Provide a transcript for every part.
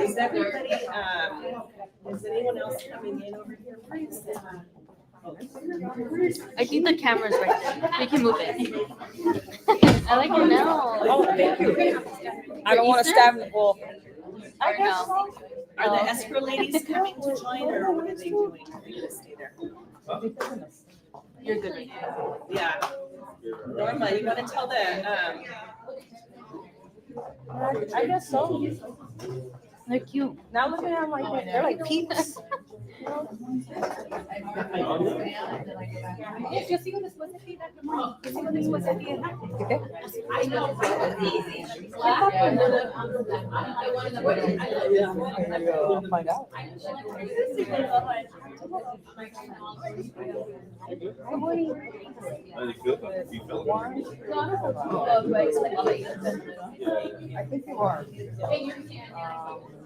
Is everybody, is anyone else coming in over here? Where is that? I think the camera's right there. We can move it. I like your nails. Oh, thank you. I don't want to stab the bull. I guess. Are the escrow ladies coming to join, or what are they doing? Are they gonna stay there? You're good right now. Yeah. Norma, you wanna tell the, I guess so. They're cute. Now look at them like they're like peeps. Yo sigo después de ti, yo sigo después de ti. I know. Find out. I think you are.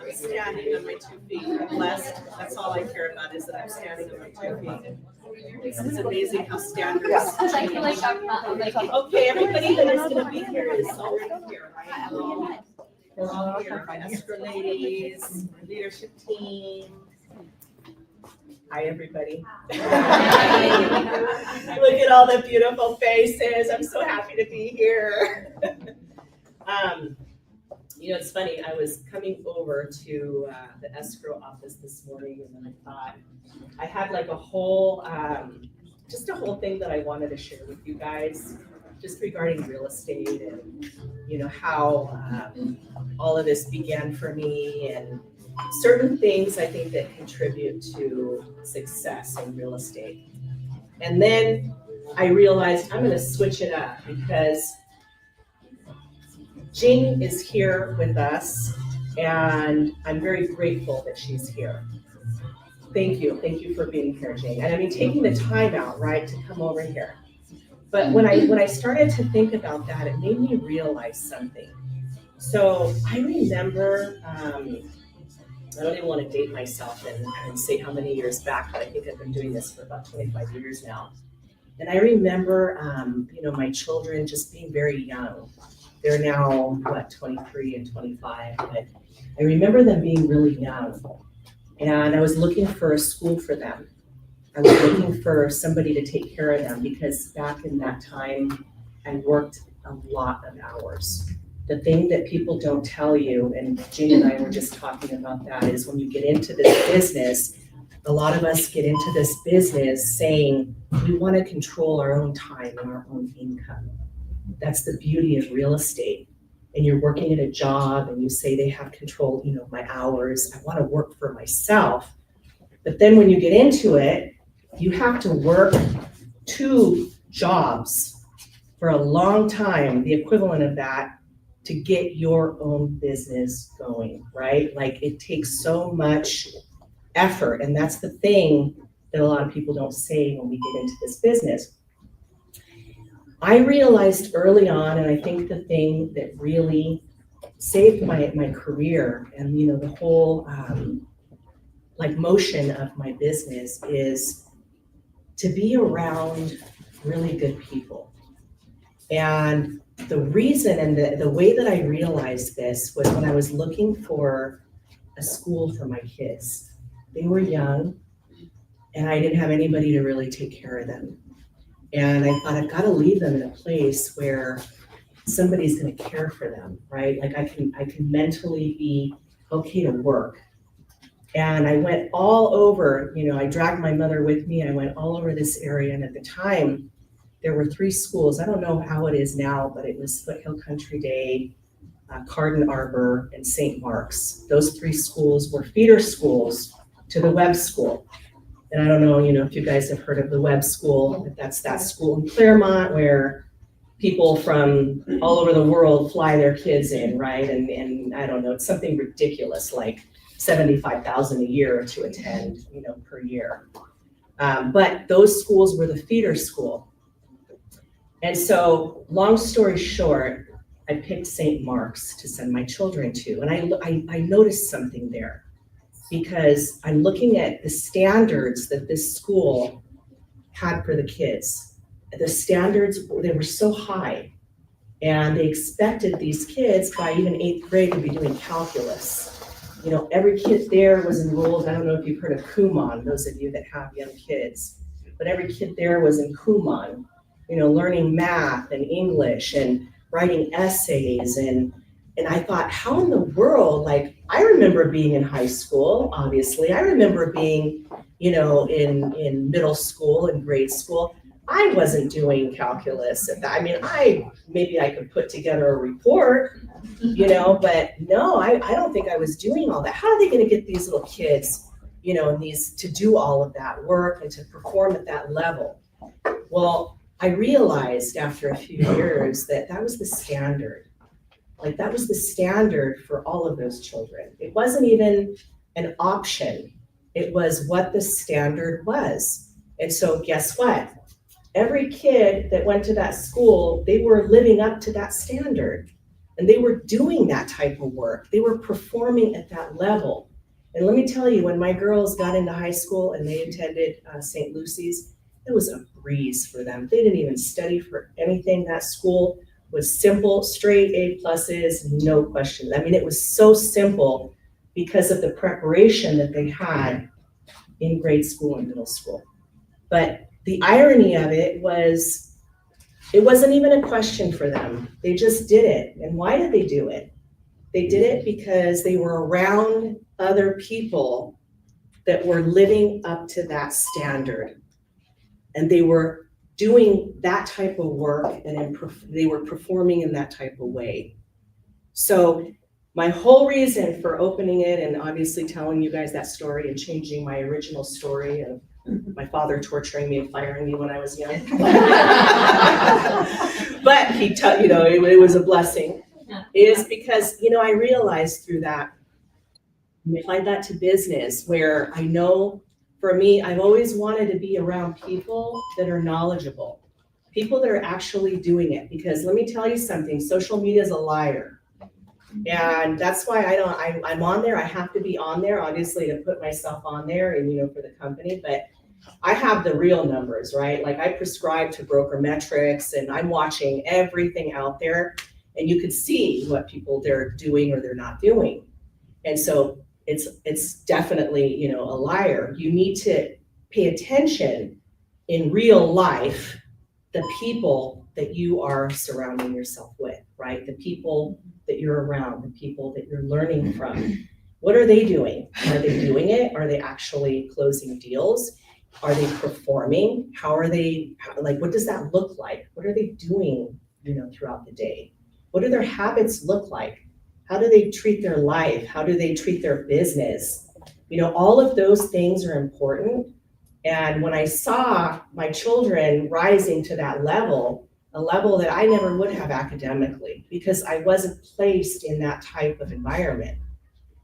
I'm standing on my 2 feet. I'm blessed. That's all I care about is that I'm standing on my 2 feet. It's amazing how standards change. Okay, everybody that is gonna be here is already here, right? We're all here, my escrow ladies, my leadership team. Hi, everybody. Look at all the beautiful faces. I'm so happy to be here. You know, it's funny, I was coming over to the escrow office this morning, and then I thought, I had like a whole, just a whole thing that I wanted to share with you guys, just regarding real estate and, you know, how all of this began for me, and certain things I think that contribute to success in real estate. And then I realized I'm gonna switch it up because Jean is here with us, and I'm very grateful that she's here. Thank you for being here, Jean. And I mean, taking the time out, right, to come over here. But when I started to think about that, it made me realize something. So I remember, I don't even want to date myself and say how many years back, but I think I've been doing this for about 25 years now. And I remember, you know, my children just being very young. They're now, 23 and 25, but I remember them being really young. And I was looking for a school for them. I was looking for somebody to take care of them because back in that time, I worked a lot of hours. The thing that people don't tell you, and Jean and I were just talking about that, is when you get into this business, a lot of us get into this business saying we want to control our own time and our own income. That's the beauty of real estate. And you're working at a job and you say they have control, you know, my hours. I want to work for myself. But then when you get into it, you have to work 2 jobs for a long time, the equivalent of that, to get your own business going, right? Like it takes so much effort. And that's the thing that a lot of people don't say when we get into this business. I realized early on, and I think the thing that really saved my career and, you know, the whole like motion of my business is to be around really good people. And the reason and the way that I realized this was when I was looking for a school for my kids. They were young and I didn't have anybody to really take care of them. And I thought I've got to leave them in a place where somebody's going to care for them, right? Like I can mentally be okay to work. And I went all over, you know, I dragged my mother with me. I went all over this area. And at the time, there were 3 schools. I don't know how it is now, but it was Foothill Country Day, Carden Arbor, and St. Mark's. Those 3 schools were feeder schools to the Webb School. And I don't know, you know, if you guys have heard of the Webb School, but that's that school in Claremont where people from all over the world fly their kids in, right? And I don't know, it's something ridiculous, like $75,000 a year to attend, you know, per year. But those schools were the feeder school. And so, long story short, I picked St. Mark's to send my children to. And I noticed something there because I'm looking at the standards that this school had for the kids. The standards, they were so high. And they expected these kids by even 8th grade to be doing calculus. every kid there was enrolled. I don't know if you've heard of Kumon, those of you that have young kids, but every kid there was in Kumon, learning math and English and writing essays. And I thought, how in the world, like, I remember being in high school, obviously. I remember being, in middle school and grade school. I wasn't doing calculus at that. I mean, maybe I could put together a report, but no, I don't think I was doing all that. How are they going to get these little kids, and these to do all of that work and to perform at that level? Well, I realized after a few years that was the standard. Like, that was the standard for all of those children. It wasn't even an option. It was what the standard was. And so guess what? Every kid that went to that school, they were living up to that standard. And they were doing that type of work. They were performing at that level. And let me tell you, when my girls got into high school and they attended St. Lucy's, it was a breeze for them. They didn't even study for anything. That school was simple, straight A pluses, no questions. I mean, it was so simple because of the preparation that they had in grade school and middle school. But the irony of it was, it wasn't even a question for them. They just did it. And why did they do it? They did it because they were around other people that were living up to that standard. And they were doing that type of work, and they were performing in that type of way. So my whole reason for opening it, and obviously telling you guys that story and changing my original story of my father torturing me and firing me when I was young. But it was a blessing, is because, I realized through that, I applied that to business, where I know, for me, I've always wanted to be around people that are knowledgeable, people that are actually doing it. Because let me tell you something, social media is a liar. And that's why I'm on there. I have to be on there, obviously, to put myself on there and, for the company. But I have the real numbers, right? Like, I prescribe to broker metrics, and I'm watching everything out there, and you could see what people they're doing or they're not doing. And so it's definitely, a liar. You need to pay attention in real life, the people that you are surrounding yourself with, right? The people that you're around, the people that you're learning from. What are they doing? Are they doing it? Are they actually closing deals? Are they performing? How are they, what does that look like? What are they doing, throughout the day? What do their habits look like? How do they treat their life? How do they treat their business? All of those things are important. And when I saw my children rising to that level, a level that I never would have academically, because I wasn't placed in that type of environment.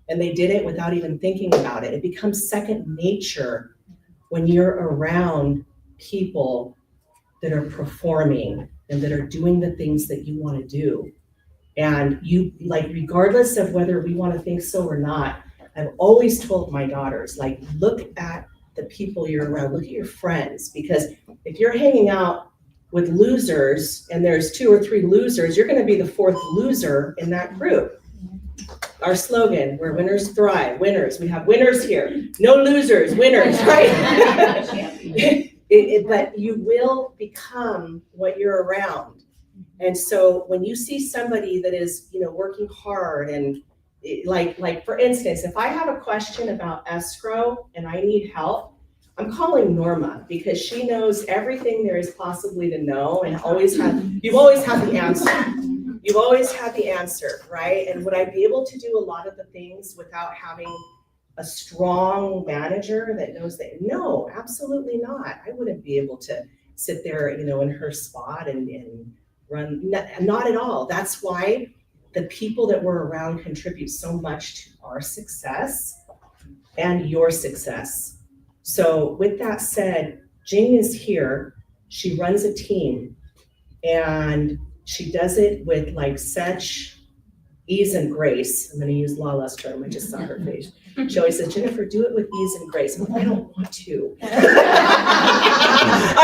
And they did it without even thinking about it. It becomes second nature when you're around people that are performing and that are doing the things that you want to do. And you, regardless of whether we want to think so or not, I've always told my daughters, look at the people you're around, look at your friends, because if you're hanging out with losers and there's 2 or 3 losers, you're going to be the 4th loser in that group. Our slogan, where winners thrive, winners. We have winners here, no losers, winners, right? But you will become what you're around. And so when you see somebody that is, working hard, and like for instance, if I have a question about escrow and I need help, I'm calling Norma, because she knows everything there is possibly to know, and you've always had the answer. You've always had the answer, right? And would I be able to do a lot of the things without having a strong manager that knows that? No, absolutely not. I wouldn't be able to sit there, in her spot and run, not at all. That's why the people that we're around contribute so much to our success and your success. So with that said, Jane is here. She runs a team, and she does it with such ease and grace. I'm going to use Lala's term. I just saw her face. She always says, Jennifer, do it with ease and grace. I'm like, I don't want to. I'm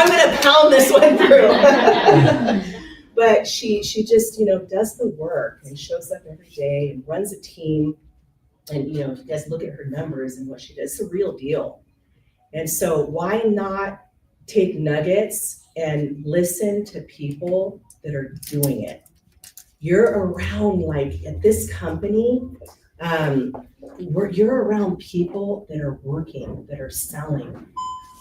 going to pound this one through. But she just, does the work and shows up every day and runs a team. And if you guys look at her numbers and what she does, it's the real deal. And so why not take nuggets and listen to people that are doing it? You're around, like at this company, you're around people that are working, that are selling.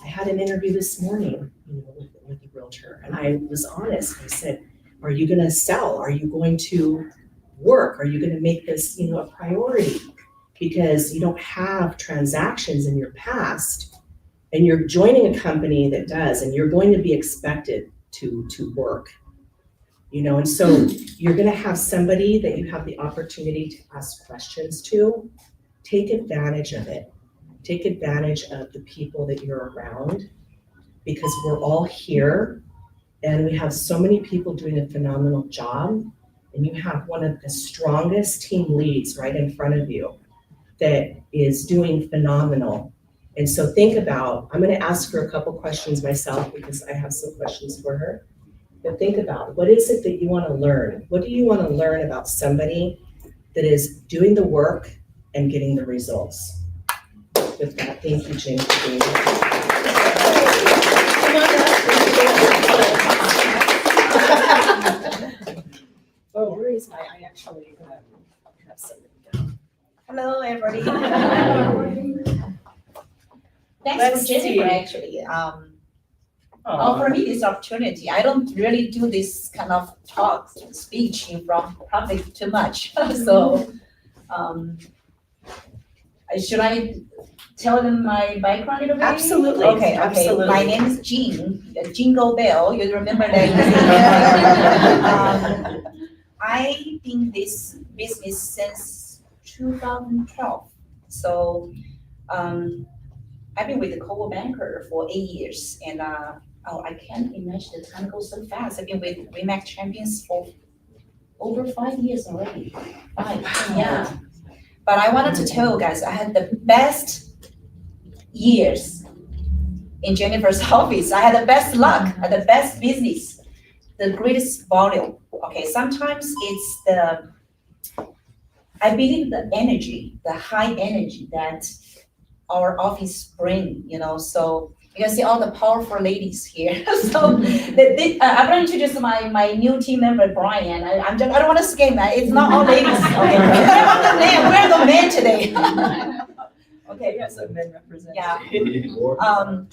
I had an interview this morning, with a realtor, and I was honest. I said, are you gonna sell? Are you going to work? Are you gonna make this, a priority? Because you don't have transactions in your past, and you're joining a company that does, and you're going to be expected to work. And so you're gonna have somebody that you have the opportunity to ask questions to. Take advantage of it. Take advantage of the people that you're around, because we're all here and we have so many people doing a phenomenal job, and you have one of the strongest team leads right in front of you that is doing phenomenal. And so think about, I'm gonna ask her a couple questions myself because I have some questions for her. But think about, what is it that you wanna learn? What do you wanna learn about somebody that is doing the work and getting the results? With that, thank you, Jane, for being here. Oh, where is I actually have something down. Hello, everybody. Thanks Let's for Jennifer, see. actually. For me, this opportunity, I don't really do this kind of speech in front of public too much. So, should I tell them my background a little bit? Absolutely. Okay. Absolutely. My name is Jean, Jingle Bell. You remember that? I've been this business since 2012. So, I've been with the Coldwell Banker for 8 years, and I can't imagine the time goes so fast. I've been with Remax Champions for over 5 years already. 5, yeah. But I wanted to tell you guys, I had the best years in Jennifer's office. I had the best luck, I had the best business, the greatest volume. Okay, sometimes it's I believe the energy, the high energy that our office bring, so you can see all the powerful ladies here. So I'm going to introduce my new team member, Brian. I don't want to scare him. It's not all ladies. Okay. We're the men today. Okay. Yes, a men representative. Yeah.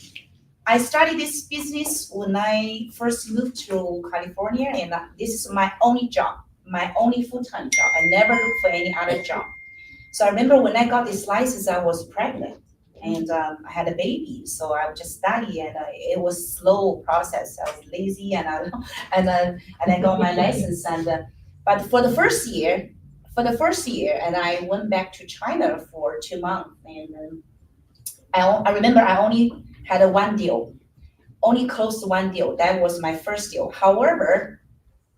I started this business when I first moved to California, and this is my only job, my only full-time job. I never looked for any other job. So I remember when I got this license, I was pregnant. And I had a baby, so I would just study, and it was a slow process. I was lazy, and I got my license. But for the first year, and I went back to China for 2 months, and I remember I only had one deal, only closed one deal. That was my first deal. However,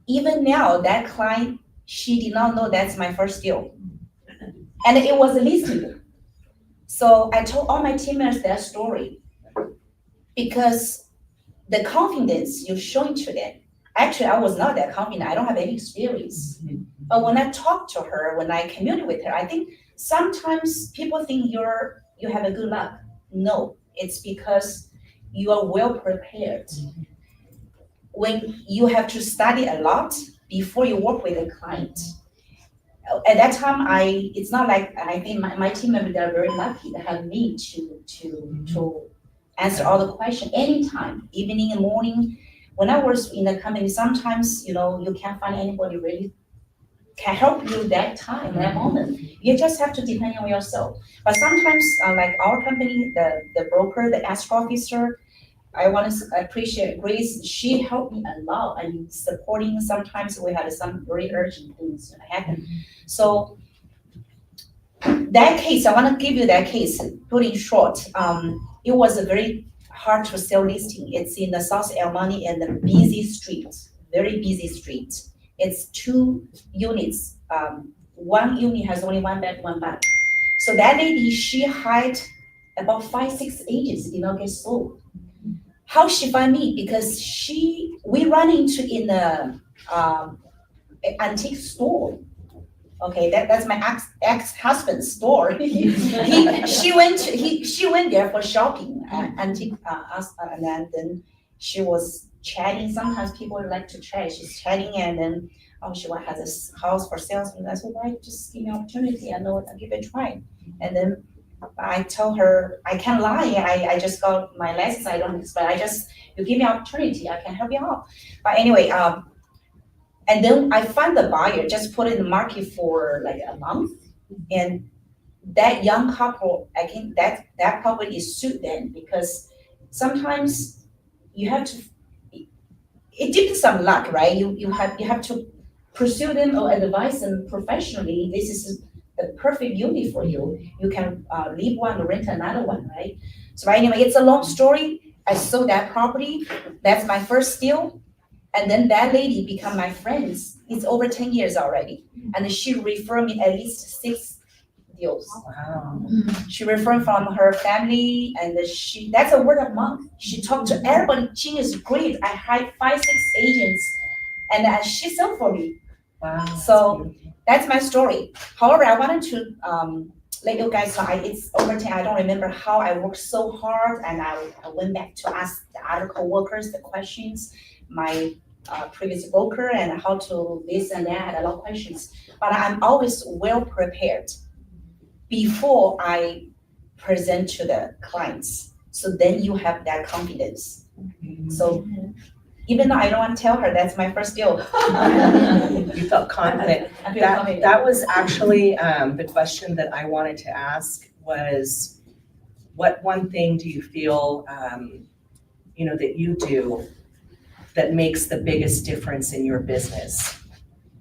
even now, that client, she did not know that's my first deal, and it was a listing. So I told all my team members that story because the confidence you're showing to them. Actually, I was not that confident. I don't have any experience. But when I talk to her, when I communicate with her, I think sometimes people think you have a good luck. No, it's because you are well prepared. When you have to study a lot before you work with a client. At that time, it's not like I think my team members, they're very lucky to have me to answer all the questions anytime, evening and morning. When I was in the company, sometimes you can't find anybody really can help you that time, that moment. You just have to depend on yourself. But sometimes, like our company, the broker, the escrow officer, I want to appreciate Grace. She helped me a lot and supporting. Sometimes we had some very urgent things happen. So that case, I want to give you that case. Put in short, it was a very hard to sell listing. It's in the South El Monte and the busy street, very busy street. It's 2 units. One unit has only 1 bed, 1 bath. So that lady, she hired about 5, 6 agents, did not get sold. How she find me? Because we run into in a antique store. Okay, that's my ex-husband's store. She went there for shopping, antique, and then she was chatting. Sometimes people like to chat. She's chatting, and then she has this house for sale. And I said, why just give me an opportunity? I know I'll give it a try. And then I tell her I can't lie. I just got my license. I don't expect. You give me an opportunity. I can help you out. But anyway, and then I find the buyer, just put it in the market for like a month. And that young couple, I think that property is suit them because sometimes you have to, it depends on luck, right? You have to pursue them or advise them professionally. This is the perfect unit for you. You can leave one or rent another one, right? So anyway, it's a long story. I sold that property. That's my first deal. And then that lady become my friends. It's over 10 years already. And she referred me at least 6 deals. Wow. She referred from her family and that's a word of mouth. She talked to everybody. Jean is great. I hired 5, 6 agents and she sold for me. Wow. So that's my story. However, I wanted to let you guys know, it's over 10. I don't remember how I worked so hard and I went back to ask the other coworkers the questions. My previous broker and how to this and that, I had a lot of questions. But I'm always well prepared before I present to the clients. So then you have that confidence. So even though I don't want to tell her that's my first deal. You felt confident. I feel confident. That was actually the question that I wanted to ask was, what one thing do you feel, that you do that makes the biggest difference in your business?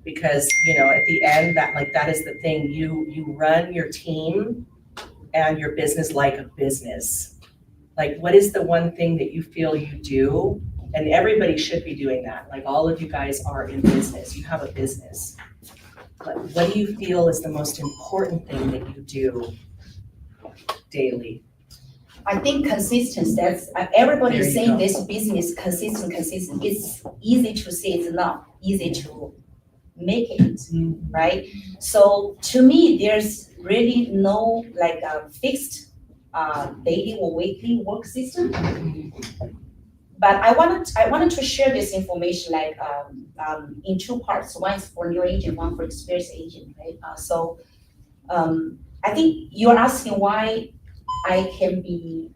Because, at the end, that is the thing. You run your team and your business like a business. Like, what is the one thing that you feel you do? And everybody should be doing that. Like, all of you guys are in business. You have a business. But what do you feel is the most important thing that you do daily? I think consistency, that's, everybody There is you saying go. this business consistent. It's easy to say, it's not easy to make it, right? So to me, there's really no fixed daily or weekly work system. But I wanted to share this information in 2 parts. One is for new agent, one for experienced agent, right? I think you're asking why I can be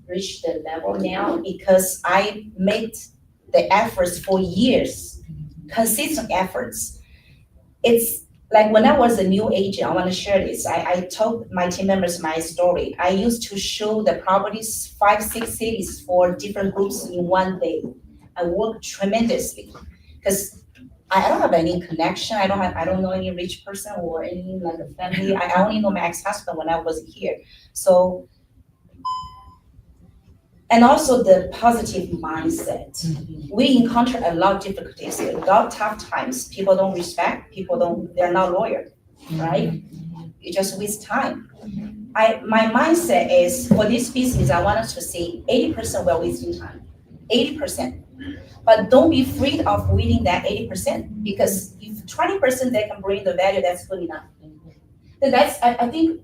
reach the level now, because I made the efforts for years, consistent efforts. It's like when I was a new agent, I want to share this. I told my team members my story. I used to show the properties 5, 6 cities for different groups in one day. I worked tremendously because I don't have any connection. I don't know any rich person or any a family. I only know my ex-husband when I was here. So, and also the positive mindset. We encounter a lot of difficulties, a lot of tough times. People don't respect, they're not loyal, right? You just waste time. My mindset is, for this business, I want us to say 80% we're wasting time, 80%. But don't be afraid of winning that 80%, because if 20% they can bring the value, that's good enough. And that's, I think,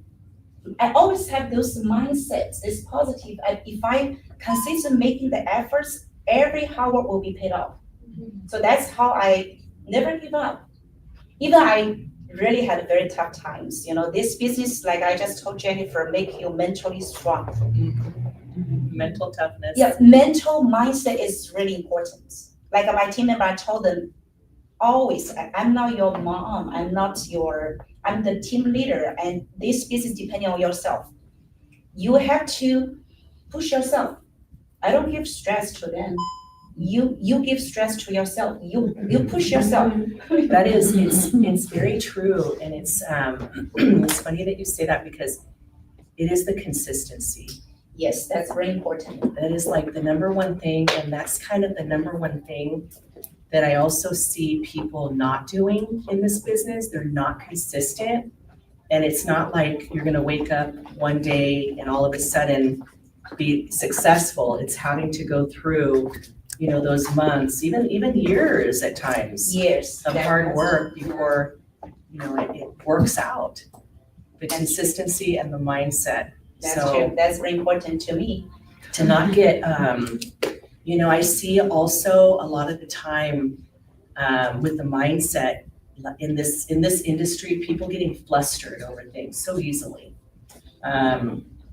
I always have those mindsets, this positive. If I consistent making the efforts, every hard work will be paid off. So that's how I never give up. Even I really had very tough times. This business, like I just told Jennifer, make you mentally strong. Mental toughness. Yeah, mental mindset is really important. Like my team member, I told them always, I'm not your mom, I'm the team leader, and this business depending on yourself. You have to push yourself. I don't give stress to them. You give stress to yourself. You push yourself. That is, it's very true, and it's it's funny that you say that, because it is the consistency. Yes, that's very important. That is like the number one thing, and that's kind of the number one thing that I also see people not doing in this business. They're not consistent, and it's not like you're gonna wake up one day and all of a sudden be successful. It's having to go through, those months, even years at times. Years. Of hard work before it works out. The consistency and the mindset. That's So true. That's very important to me. to not get, I see also a lot of the time with the mindset in this industry, people getting flustered over things so easily.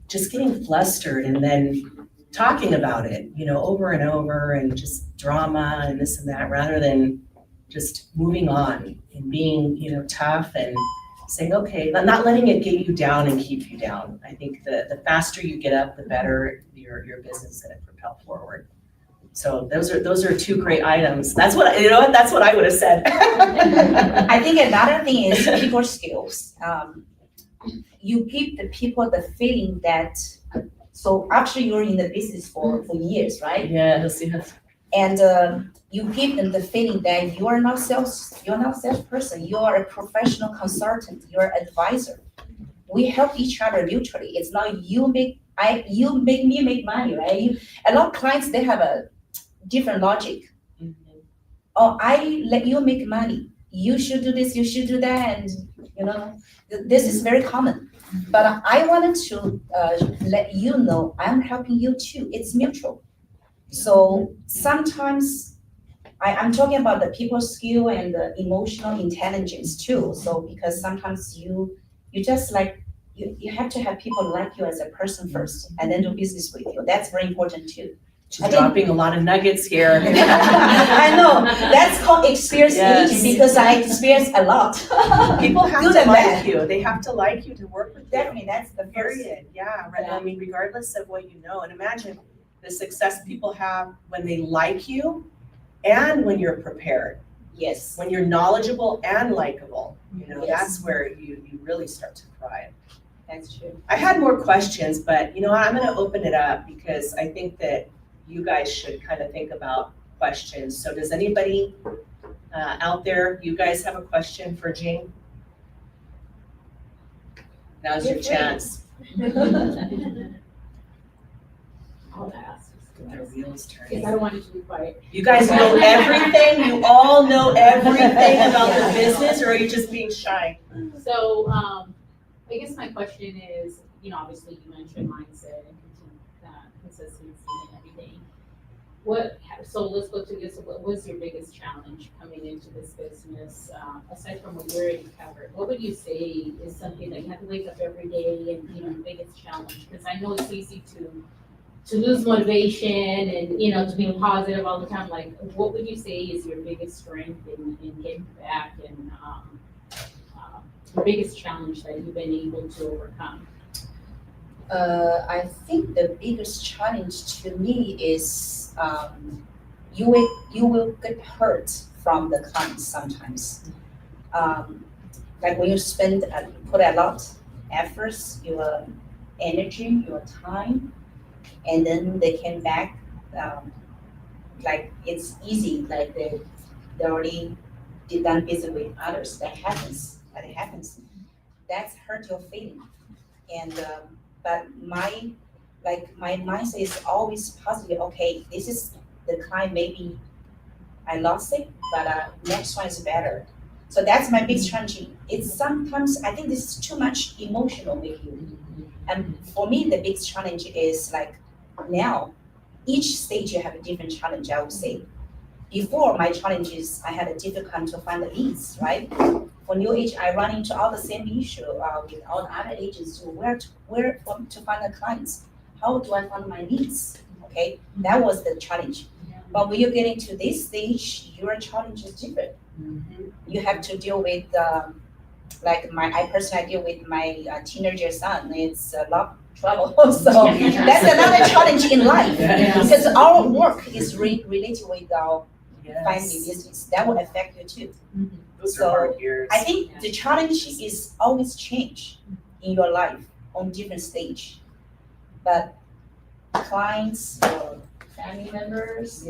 Just getting flustered and then talking about it, over and over and just drama and this and that, rather than just moving on and being, tough and saying, okay, not letting it get you down and keep you down. I think the faster you get up, the better your business is going to propel forward. So those are two great items. That's what I would have said. I think another thing is people skills. You give the people the feeling that, so after you're in the business for years, right? Yes. And you give them the feeling that you are not salesperson, you are a professional consultant, you're an advisor. We help each other mutually. It's not you make me make money, right? A lot of clients, they have a different logic. Mm-hmm. Oh, I let you make money. You should do this, you should do that, and this is very common. But I wanted to let you know I'm helping you too. It's mutual. So sometimes I'm talking about the people skill and the emotional intelligence too. So because sometimes you just like you have to have people like you as a person first, and then do business with you. That's very important too. She's dropping a lot of nuggets here. I know. That's called experience Yes. because I experience a lot. People have Good to and like bad. you. They have to like you to work with you. Definitely, that's the first. Period. Yeah. Right. Yeah. I mean, regardless of what you know, and imagine the success people have when they like you and when you're prepared, Yes. when you're knowledgeable and likable. Yes. That's where you really start to thrive. That's true. I had more questions, but I'm going to open it up because I think that you guys should kind of think about questions. So does anybody out there, you guys have a question for Jing? Now's your chance. I'll ask. The wheels Because turning. I don't want it to be quiet. You guys know everything? You all know everything about the business, or are you just being shy? So, I guess my question is, obviously you mentioned mindset and consistency and everything. So let's go to this. What was your biggest challenge coming into this business, aside from what you already covered? What would you say is something that you have to wake up every day and, the biggest challenge? Because I know it's easy to lose motivation and, to be positive all the time. Like, what would you say is your biggest strength in getting back and the biggest challenge that you've been able to overcome? I think the biggest challenge to me is you will get hurt from the clients sometimes. Like when you put a lot efforts, your energy, your time, and then they came back like it's easy, like they already done business with others. That happens. That's hurt your feeling. And but my mindset is always positive. Okay, this is the client, maybe I lost it, but next one is better. So that's my big challenge. It's sometimes I think this is too much emotional with you. And for me, the big challenge is like now, each stage you have a different challenge, I would say. Before, my challenge is I had a difficult to find the leads, right? For New Age, I run into all the same issue with all the other agents. So where to find the clients? How do I find my leads? Okay, that was the challenge. But when you get into this stage, your challenge is different. You have to deal with I personally deal with my teenager son. It's a lot of trouble. So that's another challenge in life because our work is related with our family business. That will affect you too. Those So, are hard years. I think the challenge is always change in your life on different stage. But clients or family members,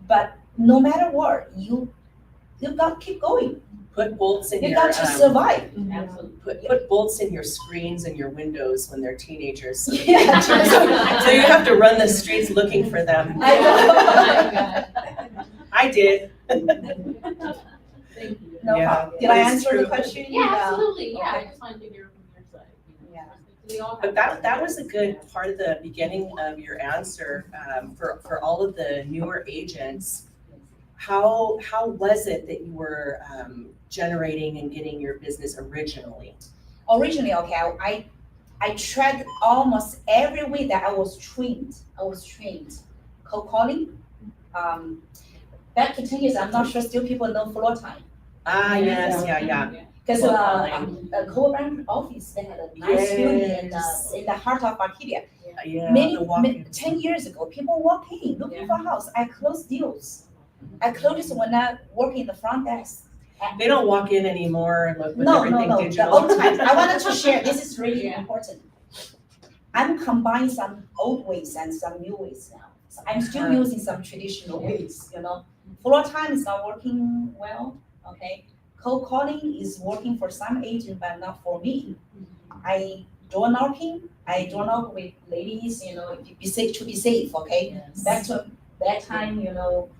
but no matter what, you got to keep going. Put bolts in You your got to survive. Absolutely. put bolts in your screens and your windows when they're teenagers. So Yeah. so you have to run the streets looking for them. I know. I did. Thank you. No Yeah, problem. Did I that is answer the true. question? Yeah, absolutely, yeah, I Okay. just wanted to hear from your side, you know, Yeah. we all have. But that was a good part of the beginning of your answer, for all of the newer agents. How was it that you were, generating and getting your business originally? Originally, okay, I tried almost every way that I was trained. Cold calling. Back to 10 years, I'm not sure still people know floor time. Ah, yes, yeah. Because Cold calling. the co-brand office, they had a nice building in the heart of Arcadia. Yeah, Many, the walk-in. 10 years ago, people walk in looking for a house. I closed deals. I closed when I work in the front desk. They don't walk in anymore and look with No, everything the digital. old times. I wanted to share, this is really Yeah. important. I'm combining some old ways and some new ways now. So I'm still Uh-huh. using some traditional ways, you know. Floor time is not working well, okay? Cold calling is working for some agent, but not for me. I door knocking, I door knock with ladies, you know, to be safe, okay? Back to that time, you know,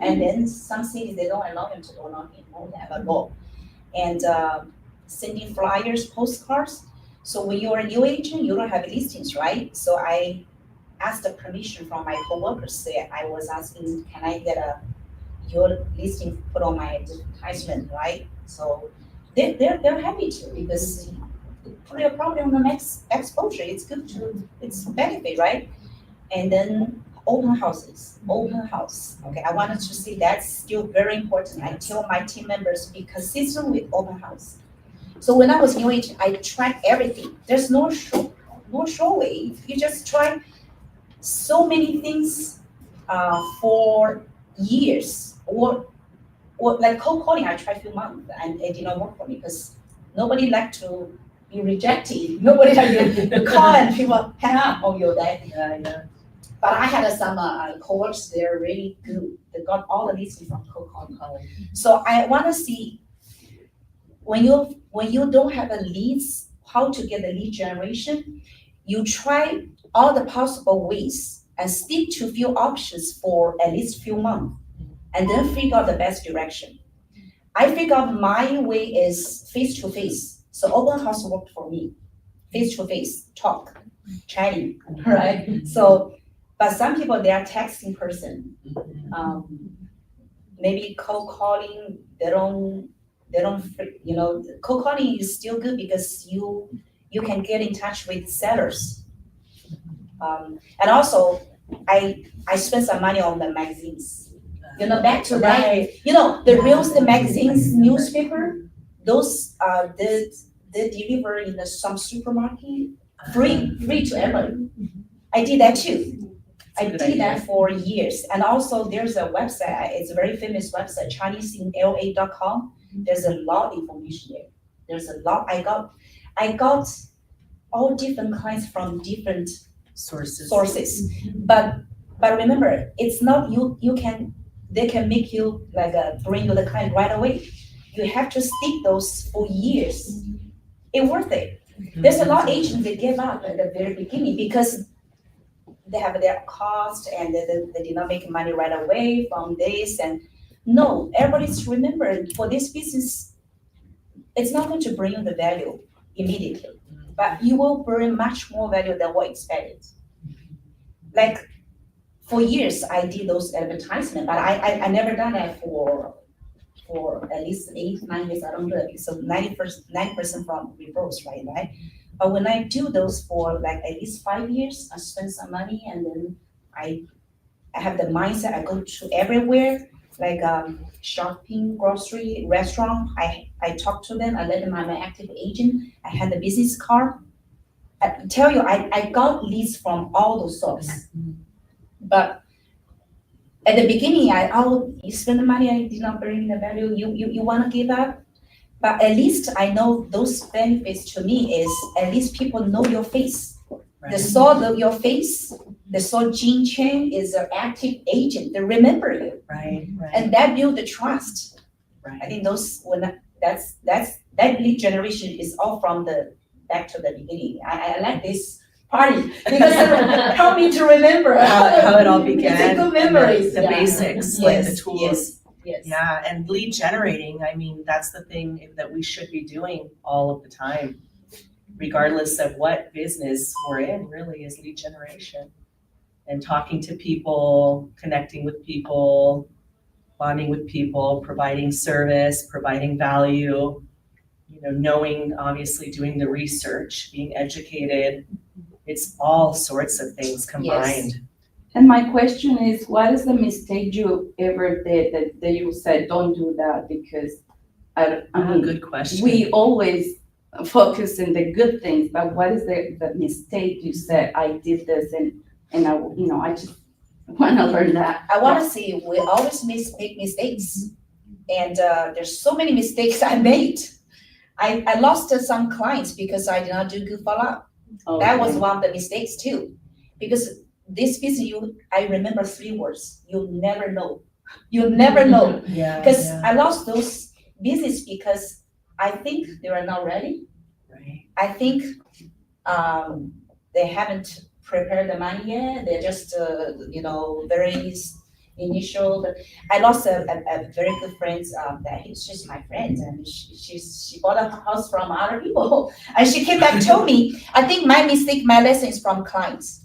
and then some cities, they don't allow them to door knocking, don't have a law. And sending flyers, postcards. So when you're a new agent, you don't have listings, right? So I asked the permission from my coworkers. Say I was asking, can I get your listing put on my advertisement, right? So they're happy to, because put your property on the next exposure. It's good to, it's benefit, right? And then open houses, open house. Okay, I wanted to see that's still very important. I tell my team members be consistent with open house. So when I was new agent, I tried everything. There's no show way. You just try so many things for years. Or like cold calling, I tried a few months and it did not work for me because nobody liked to be rejected. Nobody liked to call and people hang up on you. That. Yeah. But I had some coworkers, they're really good. They got all the leads from cold calling. So I want to see when you don't have the leads, how to get the lead generation. You try all the possible ways and stick to few options for at least few months, and then figure out the best direction. I figure out my way is face to face. So open house worked for me. Face to face, talk, chatting, right? So. But some people, they are texting person. Maybe cold calling, they don't, you know, cold calling is still good because you can get in touch with sellers. And also, I spent some money on the magazines. You know, back to that, you know, the real estate magazines, newspaper, those they deliver in some supermarket, free to everyone. I did that too. I did that for years. And also there's a website, it's a very famous website, ChineseInLA.com. There's a lot of information there. There's a lot. I got all different clients from different sources. But remember, it's not they can make you like bring you the client right away. You have to stick those for years. It's worth it. There's a lot of agents that give up at the very beginning because they have their cost and they did not make money right away from this. And no, everybody's remembering for this business, it's not going to bring you the value immediately, but you will bring much more value than what expected. Like for years, I did those advertisements, but I never done that for at least 8-9 years. I don't do it. So 90% from referrals, right? But when I do those for like at least 5 years, I spend some money and then I have the mindset, I go to everywhere, like shopping, grocery, restaurant. I talk to them, I let them, I'm an active agent. I had the business card. I tell you, I got leads from all those sources. But at the beginning, you spend the money, I did not bring the value, you want to give up. But at least I know those benefits to me is at least people know your face. Right. They saw your face. They saw Jean Chen is an active agent. They remember you. Right. And that build the trust. Right. I think that lead generation is all from the back to the beginning. I like this party because it helped me to remember how it all began. It's a good memories. The basics, like the tools. Yes. Yeah, and lead generating, I mean, that's the thing that we should be doing all of the time, regardless of what business we're in, really, is lead generation. And talking to people, connecting with people, bonding with people, providing service, providing value, knowing, obviously, doing the research, being educated. It's all sorts of things combined. And my question is, what is the mistake you ever did that you said, don't do that? Because I mean, Good question. we always focus on the good things, but what is the mistake you said, I did this and I just want to learn that. I want to see, we always make mistakes. And there's so many mistakes I made. I lost some clients because I did not do good follow-up. That was one of the mistakes too. Because this business, I remember 3 words, you'll never know. You'll never know. Yeah. Because I lost those business because I think they were not ready. Right. I think they haven't prepared the money yet. They're just, very initial. I lost a very good friend that she's my friend, and she bought a house from other people. And she came back told me, I think my lesson is from clients.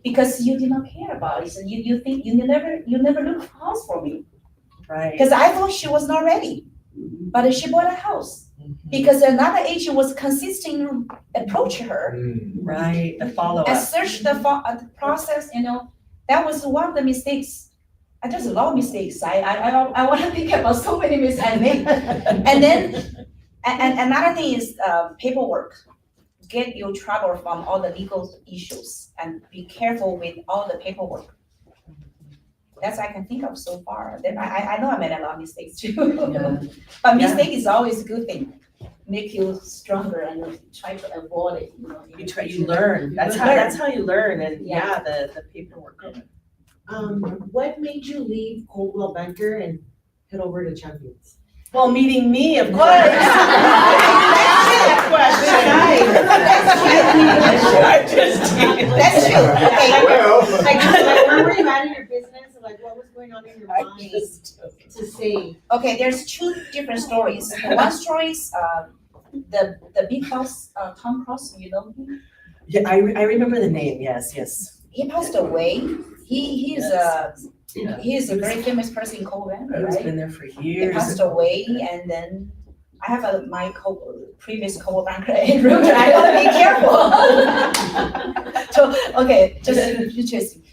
Because you did not care about it. So you think you never look for a house for me. Right. Because I thought she was not ready. But she bought a house. Because another agent was consistent approach her. Right, the follow-up. I searched the process, that was one of the mistakes. I just love mistakes. I want to think about so many mistakes I made. And then, and another thing is paperwork. Get your trouble from all the legal issues and be careful with all the paperwork. That's I can think of so far. Then I know I made a lot of mistakes too. Yeah. But mistake is always a good thing. Make you stronger and you try to avoid it. You learn. That's how you learn. And Yeah. the paperwork. What made you leave Coldwell Banker and head over to Champions? Well, meeting me, of course. That's true. Okay. Like, where were you at in your business? Like, what was going on in your mind to say? Okay, there's 2 different stories. One story is the big boss, Tom Cross, you know him? Yeah, I remember the name, yes. He passed away. He is a very famous person in Coldwell, He's right? been there for He years. passed away, and then I have my previous co-banker in room, and I gotta be careful. So, okay, just interesting.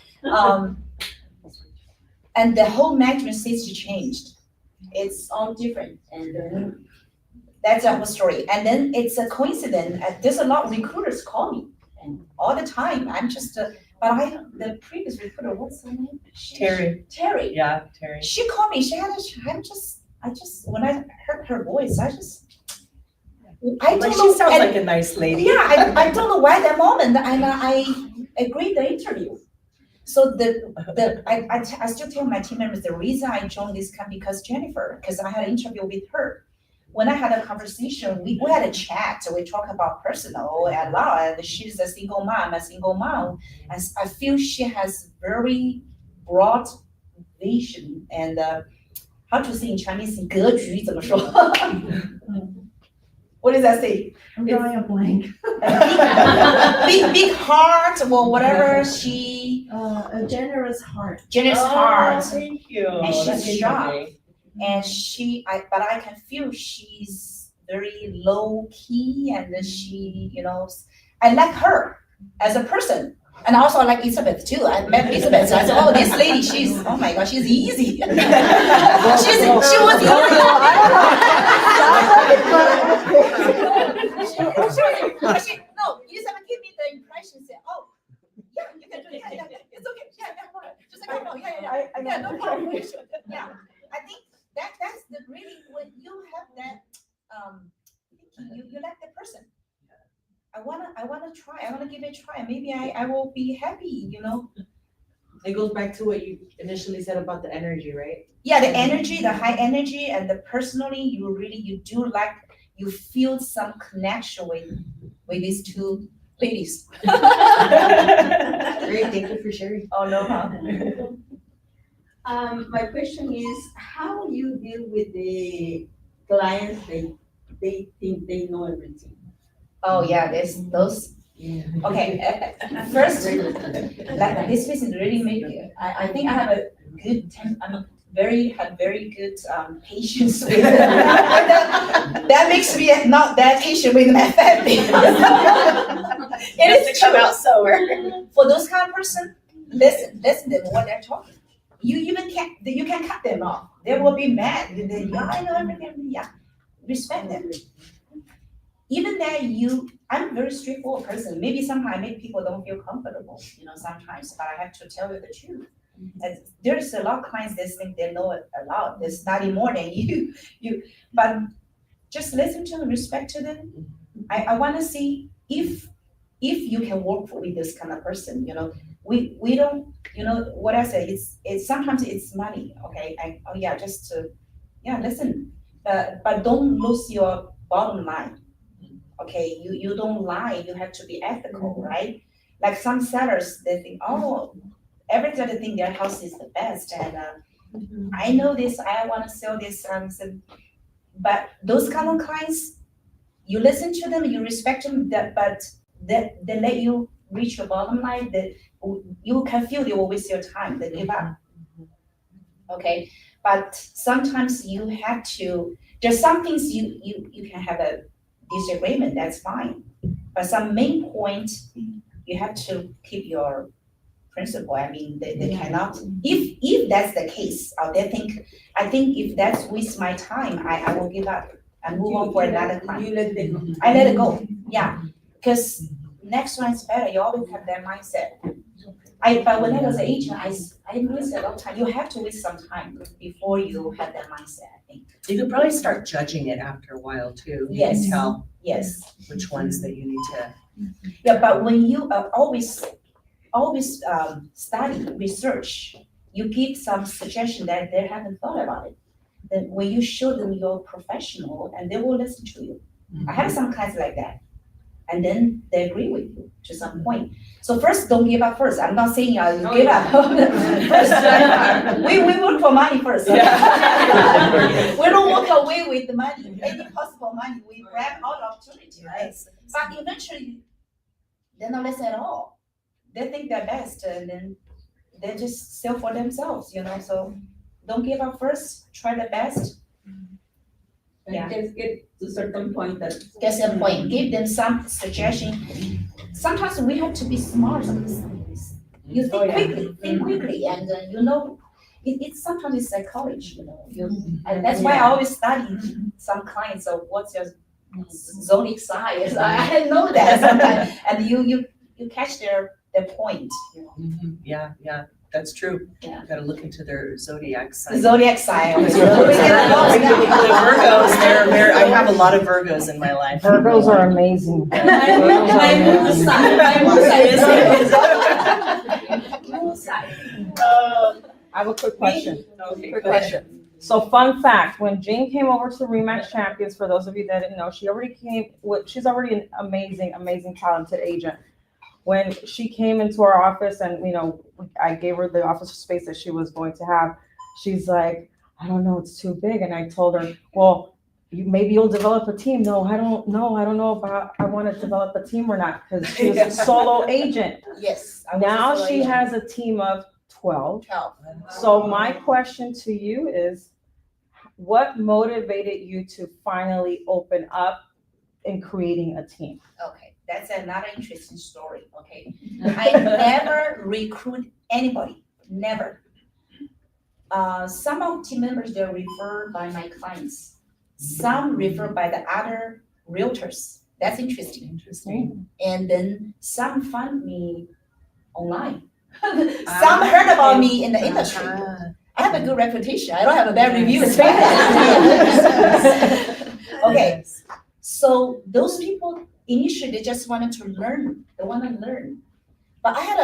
And the whole management system changed. It's all different, and then that's the whole story. And then it's a coincidence. There's a lot of recruiters call me, and all the time. I'm just, the previous recruiter, what's her name? Terry. Terry. Yeah, Terry. She called me. When I heard her voice, I don't Like, know. she sounds and- like a nice lady. Yeah, I don't know why that moment, and I agreed the interview. So I still tell my team members the reason I joined this company because Jennifer, because I had an interview with her. When I had a conversation, we had a chat. So we talk about personal and law, and she's a single mom. And I feel she has very broad vision and how to say in Chinese, 格局怎么说? What does that say? I'm drawing a blank. Big heart or whatever. She A generous heart. generous Oh, heart, thank you. And she's That's sharp. interesting. and but I can feel she's very low key, and then she, I like her as a person. And also I like Elizabeth too. I met Elizabeth. So I said, oh, this lady, oh my God, she's easy. she was No, Elizabeth gave me the impression, said, oh, yeah, you can do it. Yeah, it's okay. Yeah, just like, oh, yeah, no problem. Yeah, I think that's the really, when you have that, you like the person. I wanna try. I wanna give it a try. Maybe I will be happy. It goes back to what you initially said about the energy, right? Yeah, the energy, the high energy, and the personally, you do like, you feel some connection with these 2 ladies. Great, thank you for sharing. Oh no, huh? My question is, how you deal with the clients, they think they know everything? Oh, yeah, there's those, okay, first, like, this business really make, I think I have a good, have very good, patience with, that makes me not that patient with my family. It is come out sober. For those kind of person, listen to what they're talking. You can cut them off. They will be mad. Yeah, I know everything. Yeah, respect them. Even that I'm a very straightforward person. Maybe sometimes I make people don't feel comfortable, sometimes, but I have to tell you the truth. And there's a lot of clients that think they know a lot, they study more than you, but just listen to them, respect to them. I wanna see if you can work with this kind of person, we don't, what I say, it's sometimes it's money, okay? Listen, but don't lose your bottom line. Okay, you don't lie, you have to be ethical, right? Like some sellers, they think, oh, everybody think their house is the best, and I know this, I wanna sell this, but those kind of clients, you listen to them, you respect them, but they let you reach your bottom line, that you can feel they will waste your time, they give up. Okay, but sometimes you have to, there's some things you can have a disagreement, that's fine. But some main point, you have to keep your principle. I mean, they cannot, if that's the case, I think if that's waste my time, I will give up and move on for another client. You let them go. I let it go, yeah, because next one is better, you always have that mindset. But when I was an agent, I noticed a lot of time, you have to waste some time before you have that mindset, I think. You could probably start judging it after a while too. You Yes. can tell Yes, which ones that you need to. yeah, but when you always study, research, you give some suggestion that they haven't thought about it. Then when you show them you're professional, and they will listen to you. I have some clients like that. And then they agree with you to some point. So first, don't give up first. I'm not saying you give up. First, we work for money first. We don't walk away with the money, any possible money. We grab all the opportunity, right? But eventually, they're not listen at all. They think they're best, and then they just sell for themselves, So don't give up first. Try the best. Yeah. Just get to certain point that. Get some point. Give them some suggestion. Sometimes we have to be smart sometimes. You think quickly, and it's sometimes it's psychology, and that's why I always study some clients of what's your zodiac sign. I know that sometimes, and you catch their point. Yeah, that's true. Yeah. You gotta look into their zodiac sign. Zodiac sign. The Virgos, I have a lot of Virgos in my life. Virgos are amazing. I have a quick question. Okay, Quick go ahead. question. So fun fact, when Jean came over to Remax Champions, for those of you that didn't know, she's already an amazing, talented agent. When she came into our office and, I gave her the office space that she was going to have, she's like, I don't know, it's too big. And I told her, well, maybe you'll develop a team. No, I don't know if I want to develop a team or not, because she was a solo agent. Yes. Now she has a team of 12. 12. So my question to you is, what motivated you to finally open up in creating a team? Okay, that's another interesting story, okay? I never recruit anybody, never. Some of team members, they're referred by my clients. Some referred by the other realtors. That's interesting. And then some find me online. Some heard about me in the industry. I have a good reputation. I don't have a bad review. Okay, so those people initially they just wanted to learn. They want to learn. But I had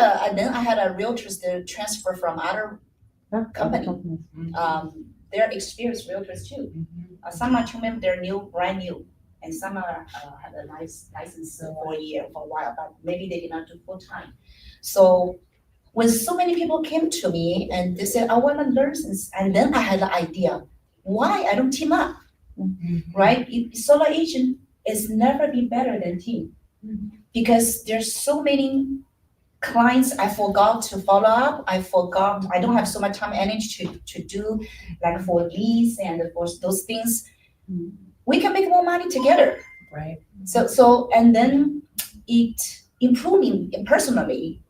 a realtors that transfer from other company. They're experienced realtors too. Some are team members, they're brand new, and some are have a license for a year, for a while, but maybe they did not do full time. So when so many people came to me and they said, I want to learn this, and then I had the idea, why I don't team up, right? Solo agent is never been better than team, because there's so many clients I forgot to follow up. I don't have so much time and energy to do like for leads and for those things. We can make more money together. Right. So and then it improving personally.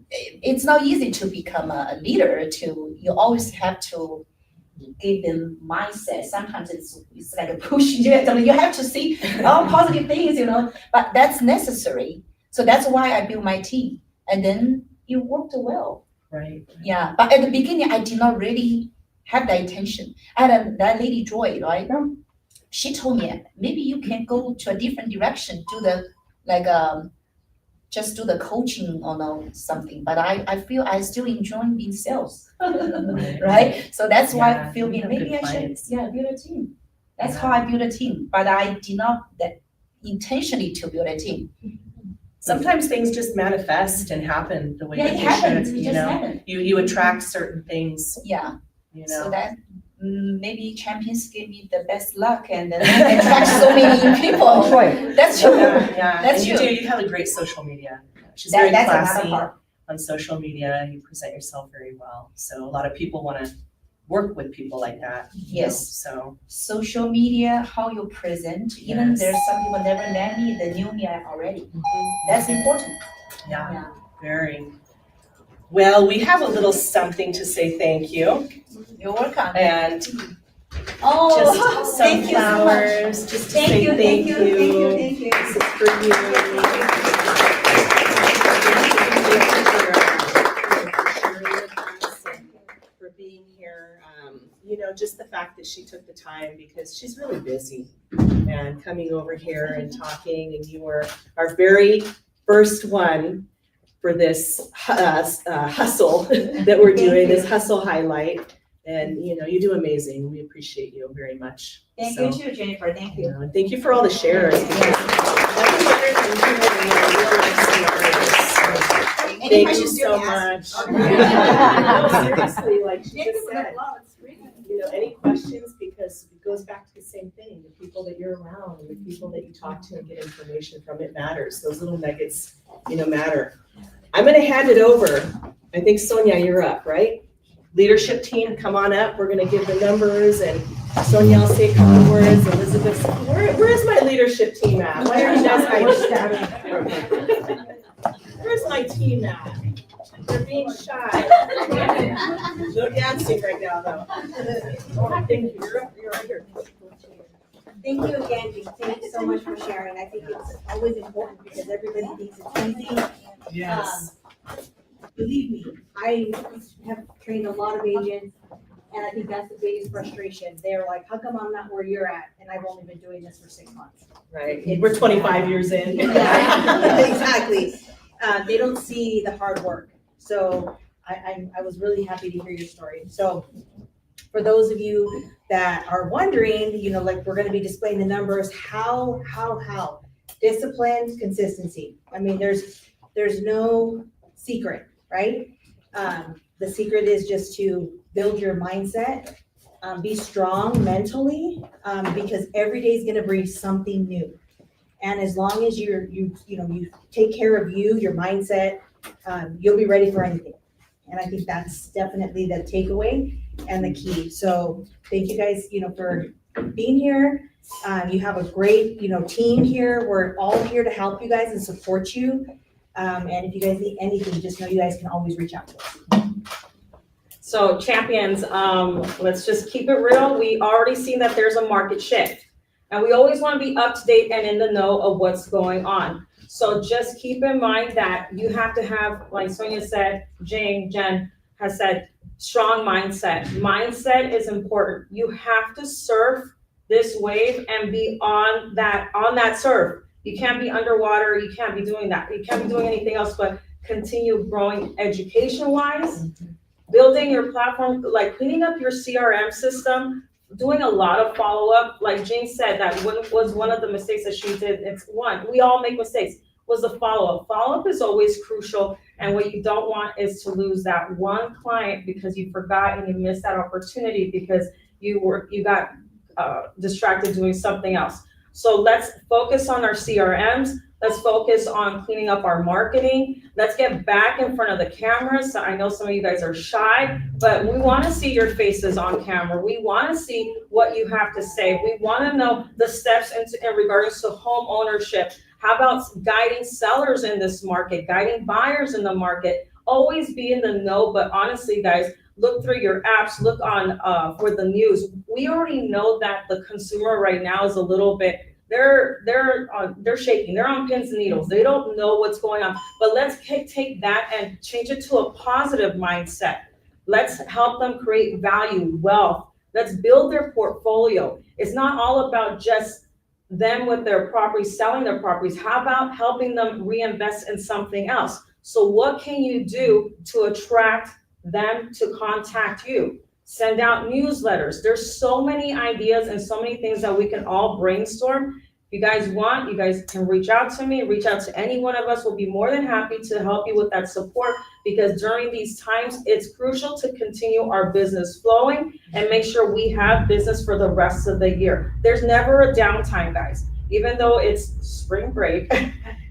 It's not easy to become a leader. You always have to give them mindset. Sometimes it's like a push. You have to see all positive things, but that's necessary. So that's why I built my team. And then it worked well. Right. Yeah, but at the beginning, I did not really have that intention. I had that lady Joy, right? She told me, maybe you can go to a different direction, do the, just do the coaching or something. But I feel I still enjoy being sales, right? So that's why I feel maybe I should, build a team. That's how I build a team. But I did not intentionally to build a team. Sometimes things just manifest and happen the way that It they happens. should, It just happened. You attract certain things, Yeah. So that maybe champions give me the best luck, and then I attract so many people. That's true. Yeah. That's and true. you have a great social media. She's That's very another classy part. on social media. You present yourself very well. So a lot of people want to work with people like that. Yes. So Social media, how you present. Even Yes. there's some people never met me, they knew me already. That's important. yeah, very. Well, we have a little something to say thank you, You're welcome. and Oh, just some thank you so much. flowers, just to Thank say you, thank you, thank you, thank you. This is for you. For being here, just the fact that she took the time, because she's really busy, and coming over here and talking, and you were our very first one for this hustle that we're doing, this hustle highlight. And, you do amazing. We appreciate you very much. Thank So, you too, Jennifer, thank you. and thank you for all the shares. Nothing better than hearing real life scenarios. Any Thank you questions, so you ask. much. No, seriously, like she just said, Thank any questions, because it goes back to the same thing. The people that you're around, and the people that you talk to and get information from, it matters. Those little nuggets, matter. I'm gonna hand it over. I think Sonia, you're up, right? Leadership team, come on up. We're gonna give the numbers, and Sonia will say a couple words. Elizabeth, where's my leadership team at? Why are you guys hiding? Where's my team at? They're being shy. No dancing right now, though. Oh, thank you. You're right here. Thank you again, Jean. Thank you so much for sharing. I think it's always important because everybody thinks it's easy. Yes. Believe me, I have trained a lot of agents, and I think that's the biggest frustration. They're like, how come I'm not where you're at? And I've only been doing this for 6 months. Right. We're 25 years in. Yeah, exactly. They don't see the hard work. So I was really happy to hear your story. So for those of you that are wondering, we're going to be displaying the numbers, how? Discipline, consistency. I mean, there's no secret, right? The secret is just to build your mindset, be strong mentally, because every day is going to bring something new. And as long as you take care of your mindset, you'll be ready for anything. And I think that's definitely the takeaway and the key. So thank you guys, for being here. You have a great, team here. We're all here to help you guys and support you. And if you guys need anything, just know you guys can always reach out to us. So champions, let's just keep it real. We already seen that there's a market shift. And we always want to be up to date and in the know of what's going on. So just keep in mind that you have to have, like Sonia said, Jen has said, strong mindset. Mindset is important. You have to surf this wave and be on that surf. You can't be underwater. You can't be doing that. You can't be doing anything else but continue growing education-wise, building your platform, like cleaning up your CRM system, doing a lot of follow-up. Like Jane said, that was one of the mistakes that she did. It's one, we all make mistakes. was the follow-up. Follow-up is always crucial, and what you don't want is to lose that one client because you forgot and you missed that opportunity because you got distracted doing something else. So let's focus on our CRMs. Let's focus on cleaning up our marketing. Let's get back in front of the cameras. I know some of you guys are shy, but we want to see your faces on camera. We want to see what you have to say. We want to know the steps in regards to home ownership. How about guiding sellers in this market, guiding buyers in the market? Always be in the know, but honestly, guys, look through your apps, look on for the news. We already know that the consumer right now is a little bit, they're shaking, they're on pins and needles, they don't know what's going on. But let's take that and change it to a positive mindset. Let's help them create value, wealth. Let's build their portfolio. It's not all about just them with their properties, selling their properties. How about helping them reinvest in something else? So what can you do to attract them to contact you? Send out newsletters. There's so many ideas and so many things that we can all brainstorm. If you guys want, you guys can reach out to me, reach out to any one of us. We'll be more than happy to help you with that support, because during these times, it's crucial to continue our business flowing and make sure we have business for the rest of the year. There's never a downtime, guys. Even though it's spring break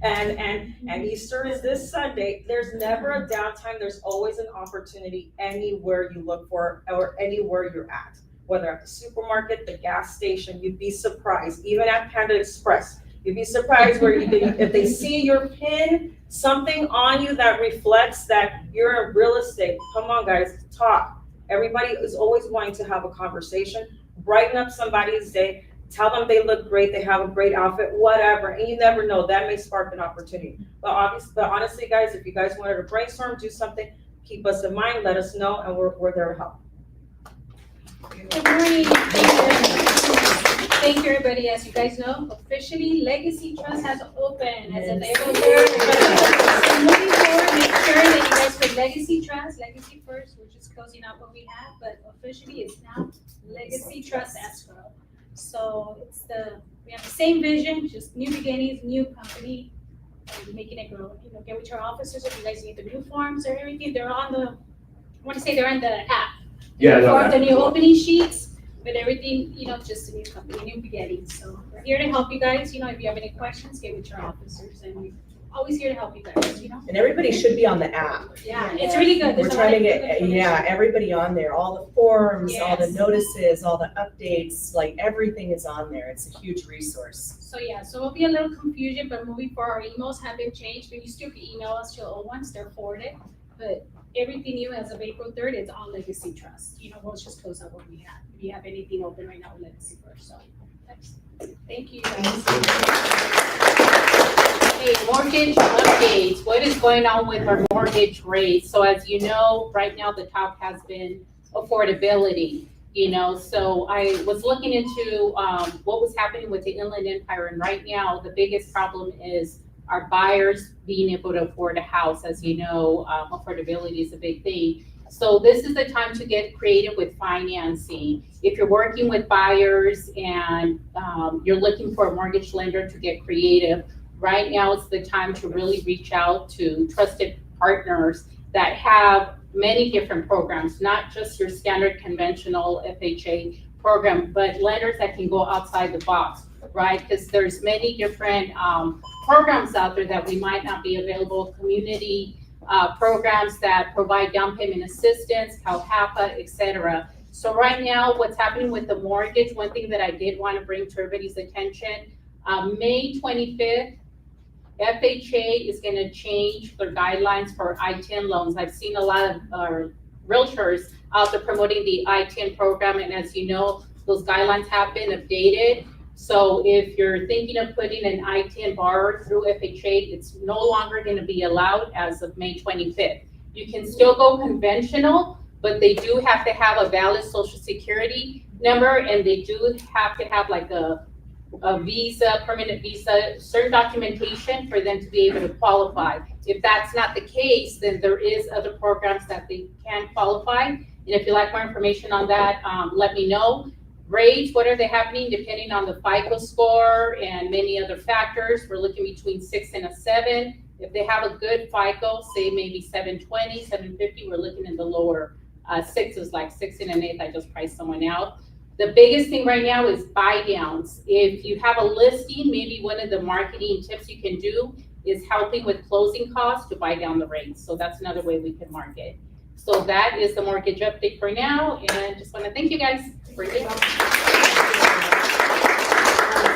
and Easter is this Sunday, there's never a downtime. There's always an opportunity anywhere you look for or anywhere you're at, whether at the supermarket, the gas station. You'd be surprised. Even at Panda Express, you'd be surprised where if they see your pin, something on you that reflects that you're in real estate. Come on, guys, talk. Everybody is always wanting to have a conversation, brighten up somebody's day. Tell them they look great, they have a great outfit, whatever, and you never know, that may spark an opportunity. But honestly, guys, if you guys wanted to brainstorm, do something, keep us in mind, let us know, and we're there to help. Good morning. Thank you, everybody. As you guys know, officially Legacy Trust has opened as of April 3rd. So moving forward, make sure that you guys put Legacy Trust, Legacy first. We're just closing out what we have, but officially it's now Legacy Trust Escrow. So we have the same vision, just new beginnings, new company, and making it grow. Get with your officers if you guys need the new forms or everything. They're on the app. Yeah, The new opening sheets with everything, just a new company, new beginnings. So we're here to help you guys. If you have any questions, get with your officers, and we're always here to help you guys. And everybody should be on the app. Yeah, it's really good. We're trying to get, everybody on there, all the forms, all the Yes. notices, all the updates, like everything is on there. It's a huge resource. So it'll be a little confusion, but moving forward, our emails have been changed, but you still can email us your old ones, they're forwarded. But everything new as of April 3rd, it's all Legacy Trust. We'll just close out what we have. If you have anything open right now, Legacy first. So thank you guys. Hey, mortgage updates. What is going on with our mortgage rates? So as you know, right now the talk has been affordability. So I was looking into what was happening with the Inland Empire, and right now the biggest problem is our buyers being able to afford a house. As you know, affordability is a big thing. So this is the time to get creative with financing. If you're working with buyers and you're looking for a mortgage lender to get creative, right now is the time to really reach out to trusted partners that have many different programs, not just your standard conventional FHA program, but lenders that can go outside the box, right? Because there's many different programs out there that we might not be available, community programs that provide down payment assistance, CalHAPA, et cetera. So right now, what's happening with the mortgage, one thing that I did want to bring to everybody's attention, May 25th, FHA is going to change their guidelines for I-10 loans. I've seen a lot of realtors out there promoting the I-10 program, and as you know, those guidelines have been updated. So if you're thinking of putting an I-10 borrower through FHA, it's no longer going to be allowed as of May 25th. You can still go conventional, but they do have to have a valid social security number, and they do have to have like a visa, permanent visa, certain documentation for them to be able to qualify. If that's not the case, then there is other programs that they can qualify. And if you'd like more information on that, let me know. Grades, what are they happening depending on the FICO score and many other factors? We're looking between 6 and a 7. If they have a good FICO, say maybe 720, 750, we're looking in the lower sixes, like 6 and an 8. I just priced someone out. The biggest thing right now is buy downs. If you have a listing, maybe one of the marketing tips you can do is helping with closing costs to buy down the rates. So that's another way we can market. So that is the mortgage update for now, and just want to thank you guys for your help.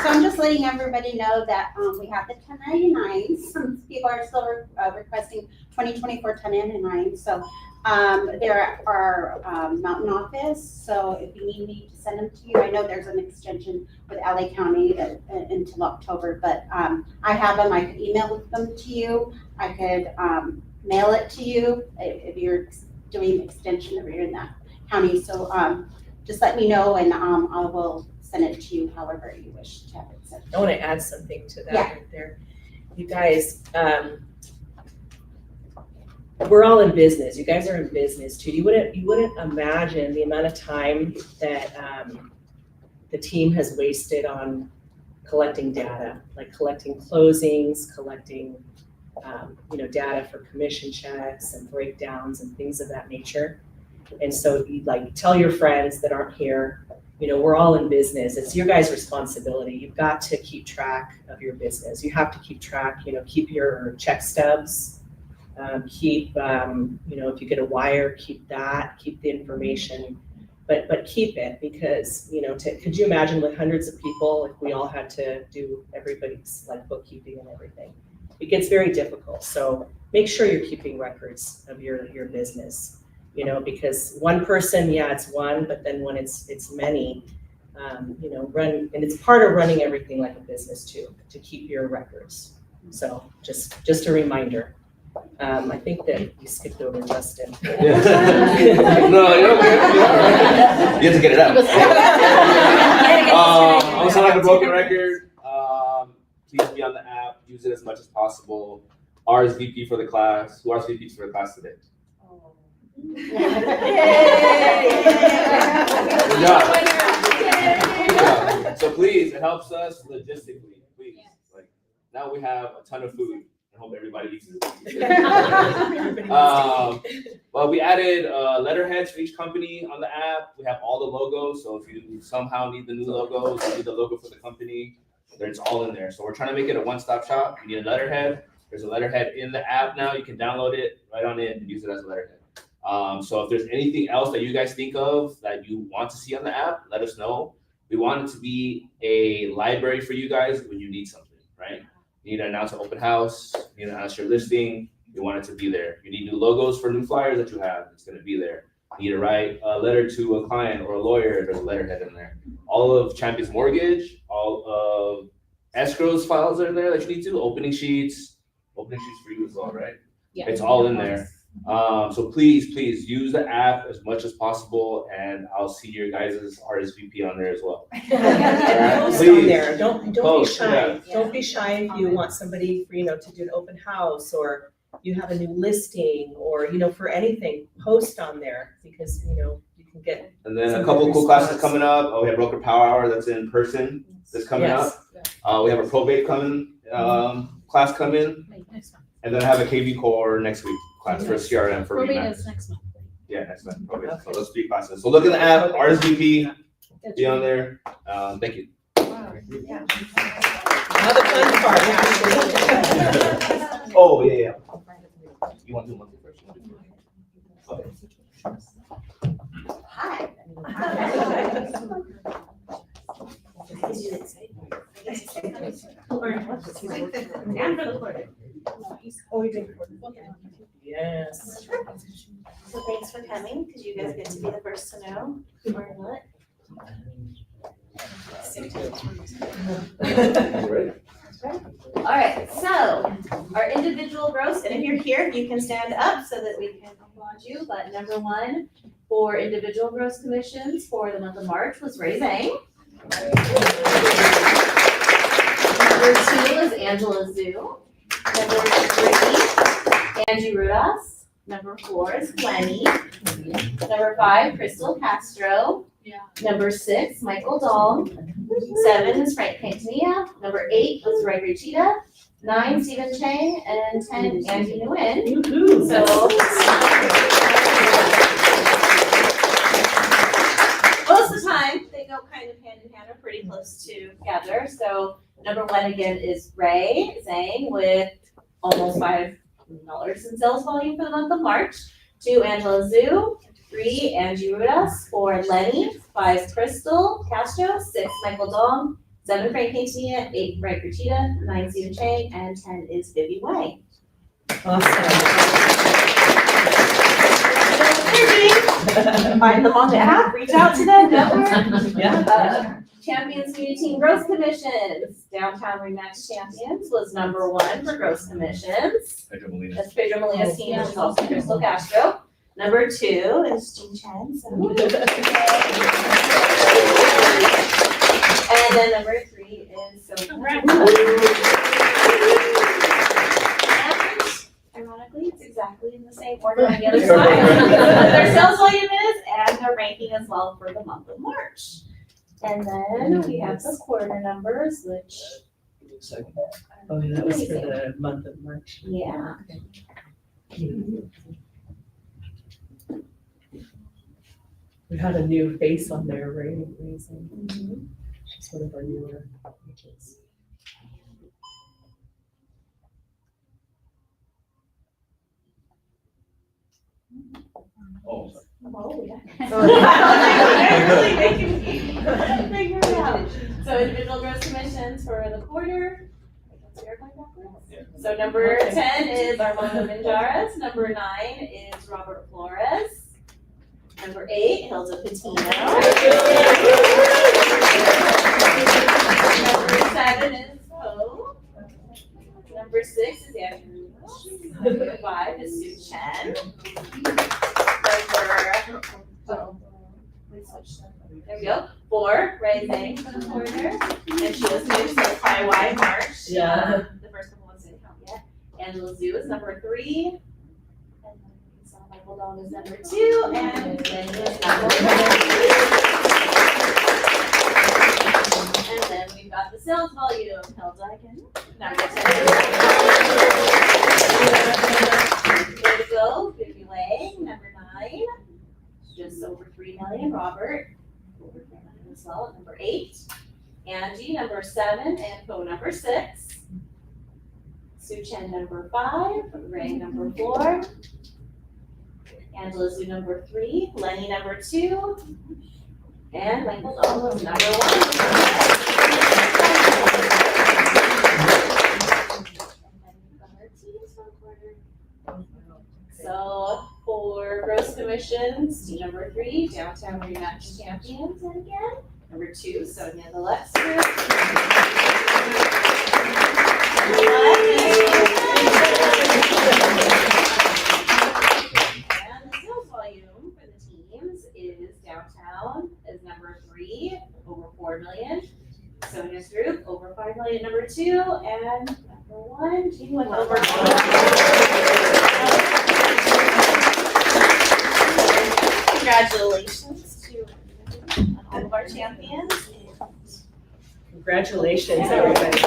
So I'm just letting everybody know that we have the 1099s. Some people are still requesting 2024 1099s. So there are Mountain Office. So if you need me to send them to you, I know there's an extension with LA County until October, but I have them. I could email them to you. I could mail it to you if you're doing extension or you're in that county. So just let me know and I will send it to you however you wish to have it sent. I want to add something to that Yeah. right there. You guys, we're all in business. You guys are in business too. You wouldn't imagine the amount of time that the team has wasted on collecting data, like collecting closings, collecting data for commission checks and breakdowns and things of that nature. And so you tell your friends that aren't here, we're all in business. It's your guys' responsibility. You've got to keep track of your business. You have to keep track, keep your check stubs, keep, if you get a wire, keep that, keep the information, but keep it because, could you imagine with hundreds of people, if we all had to do everybody's bookkeeping and everything? It gets very difficult. So make sure you're keeping records of your business, because one person, yeah, it's one, but then when it's many, and it's part of running everything like a business too, to keep your records. So just a reminder. I think that you skipped over Justin. Yeah. No, you have to get it out. I'm gonna sound like a broken record. Please be on the app. Use it as much as possible. RSVP for the class. Who RSVPs for the class today? Good job. Good job. So please, it helps us logistically. Please, now we have a ton of food. I hope everybody eats it. Well, we added letterheads for each company on the app. We have all the logos. So if you somehow need the new logos, you need the logo for the company, it's all in there. So we're trying to make it a one-stop shop. You need a letterhead. There's a letterhead in the app now. You can download it, write on it, and use it as a letterhead. So if there's anything else that you guys think of that you want to see on the app, let us know. We want it to be a library for you guys when you need something, right? You need to announce an open house, you need to announce your listing, you want it to be there. You need new logos for new flyers that you have, it's gonna be there. You need to write a letter to a client or a lawyer, there's a letterhead in there. All of Champion's Mortgage, all of escrows files are there that you need to, opening sheets for you as well, right? Yeah. It's all in there. So please use the app as much as possible, and I'll see your guys' RSVP on there as well. And post on there. Don't Post, be shy. yeah. Don't be shy if you want somebody to do an open house or you have a new listing or for anything. Post on there because you can get. And then some a couple good cool classes response. coming up. We have Broker Power Hour that's in person. That's coming Yes. up. We have a probate class coming, Next month. and then I have a KV Core next week class for CRM for Probate Remax. is next month. Yeah, next month. Probate. So Okay. those 3 classes. So look in the app, RSVP, be on there. Thank you. Now the fun part. Oh yeah. You want to do monthly first? Okay. Hi. Yes. So thanks for coming, because you guys get to be the first to know or not. All right, so our individual gross, and if you're here, you can stand up so that we can applaud you. But number 1 for individual gross commissions for the month of March was Ray Zhang. Number 2 is Angela Zhu. Number 3, Angie Rudas. Number 4 is Glenny. Number 5, Crystal Castro. Number 6, Michael Dahl. 7 is Frank Quintanilla. Number 8 was Gregory Cheetah. 9, Stephen Chang, and 10, Angie Nguyen. So most of the time, they go kind of hand in hand or pretty close together. So number 1 again is Ray Zhang with almost $5 in sales volume for the month of March. 2, Angela Zhu. 3, Angie Rudas. 4, Lenny. 5, Crystal Castro. 6, Michael Dong. 7, Frank Quintanilla. 8, Frank Rachita. 9, Stephen Chang. And 10 is Vivi Wang. Find them on the app, reach out to them, network. Champions Community Team Growth Commissions. Downtown Remax Champions was number 1 for growth commissions. That's Pedro Molina's team, which is also Crystal Castro. Number 2 is Jean Chen. And then number 3 is Sophia. Ironically, it's exactly in the same order on the other side. Their sales volume is, and their ranking as well for the month of March. And then we have the quarter numbers, which. Oh, that was for the month of March. Yeah. We had a new face on there, right? Amazing. She's one of our newer agents. Oh, Oh, yeah. Figure it out. So individual gross commissions for the quarter. So number 10 is Armando Minjaras. Number 9 is Robert Flores. Number 8, Hilda Patino. Number 7 is Ho. Number 6 is Andrew. Number 5 is Sue Chen. There we go. 4, Ray Zhang for the quarter. And she was new, so it's probably why March. Yeah. The first couple ones didn't count yet. Angela Zhu is number 3. And then Michael Dong is number 2. And Lenny is number 1. And then we've got the sales volume. Hilda again, number 10. Way to go. Vivi Wang, number 9. Just over 3 million. Robert, over 3 million as well, number 8. Angie, number 7, and Poe, number 6. Sue Chen, number 5. Ray, number 4. Angela Zhu, number 3. Lenny, number 2. And Michael Dahl was number 1. So for gross commissions, team number 3, Downtown Rematch Champions, and again, number 2, Sonia the Lexter. And the sales volume for the teams is Downtown is number 3, over 4 million. Sonia's group, over 5 million, number 2, and number 1, Jean with over 4. Congratulations to all of our champions. Congratulations, everybody.